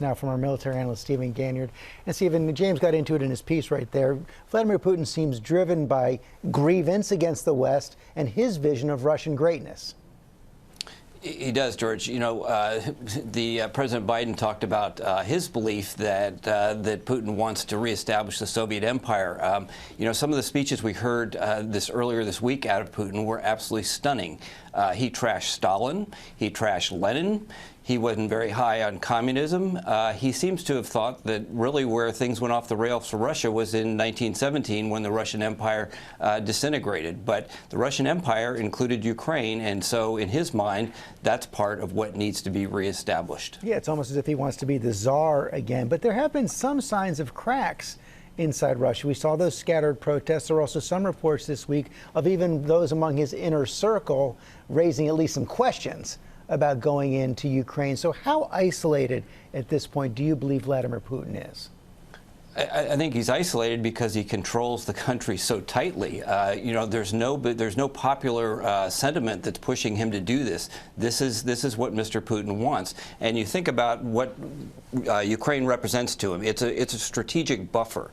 Now from our military analyst, Stephen Ganyard. And Stephen, James got into it in his piece right there. Vladimir Putin seems driven by grievance against the West and his vision of Russian greatness. He does, George. You know, President Biden talked about his belief that that Putin wants to reestablish the Soviet Empire. You know, some of the speeches we heard earlier this week out of Putin were absolutely stunning. He trashed Stalin. He trashed Lenin. He wasn't very high on communism. He seems to have thought that really where things went off the rails for Russia was in 1917 when the Russian Empire disintegrated. But the Russian Empire included Ukraine, and so in his mind, that's part of what needs to be reestablished. Yeah, it's almost as if he wants to be the czar again. But there have been some signs of cracks inside Russia. We saw those scattered protests. There are also some reports this week of even those among his inner circle raising at least some questions about going into Ukraine. So how isolated at this point do you believe Vladimir Putin is? I think he's isolated because he controls the country so tightly. You know, there's no popular sentiment that's pushing him to do this. This is what Mr. Putin wants. And you think about what Ukraine represents to him. It's a strategic buffer.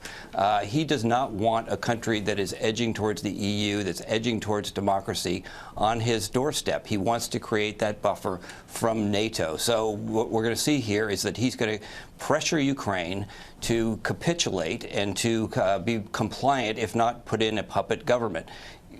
He does not want a country that is edging towards the EU, that's edging towards democracy on his doorstep. He wants to create that buffer from NATO. So what we're going to see here is that he's going to pressure Ukraine to capitulate and to be compliant, if not put in a puppet government.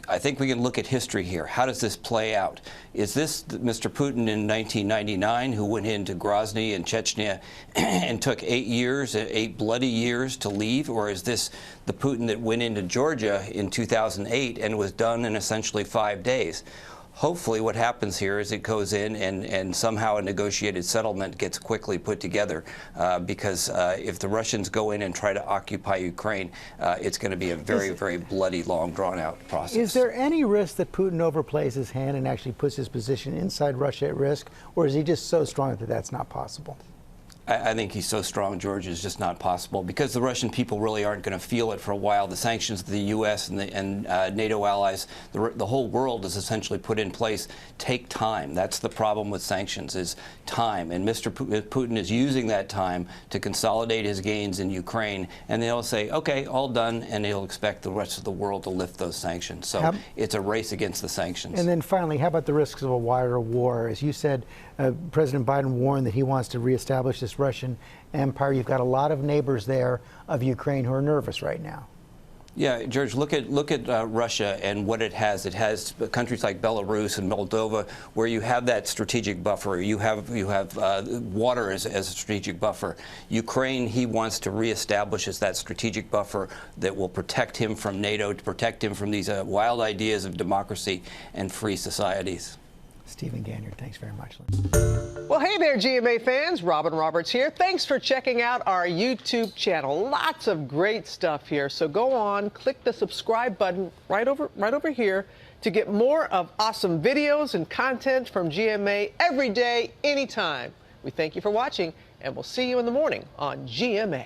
I think we can look at history here. How does this play out? Is this Mr. Putin in 1999 who went into Grozny and Chechnya and took 8 bloody years to leave? Or is this the Putin that went into Georgia in 2008 and was done in essentially 5 days? Hopefully what happens here is it goes in and somehow a negotiated settlement gets quickly put together because if the Russians go in and try to occupy Ukraine, it's going to be a very, very bloody, long, drawn-out process. Is there any risk that Putin overplays his hand and actually puts his position inside Russia at risk, or is he just so strong that that's not possible? I think he's so strong, George, it's just not possible because the Russian people really aren't going to feel it for a while. The sanctions of the U.S. and NATO allies, the whole world is essentially put in place, take time. That's the problem with sanctions, is time. And Mr. Putin is using that time to consolidate his gains in Ukraine, and they'll say, okay, all done, and he'll expect the rest of the world to lift those sanctions. So it's a race against the sanctions. And then finally, how about the risks of a wider war? As you said, President Biden warned that he wants to reestablish this Russian empire. You've got a lot of neighbors there of Ukraine who are nervous right now. Yeah, George, look at Russia and what it has. It has countries like Belarus and Moldova where you have that strategic buffer. You have water as a strategic buffer. Ukraine, he wants to reestablish as that strategic buffer that will protect him from NATO, to protect him from these wild ideas of democracy and free societies. Stephen Ganyard, thanks very much. Well, hey there, GMA fans. Robin Roberts here. Thanks for checking out our YouTube channel. Lots of great stuff here. So go on, click the subscribe button right over here to get more of awesome videos and content from GMA every day, anytime. We thank you for watching, and we'll see you in the morning on GMA.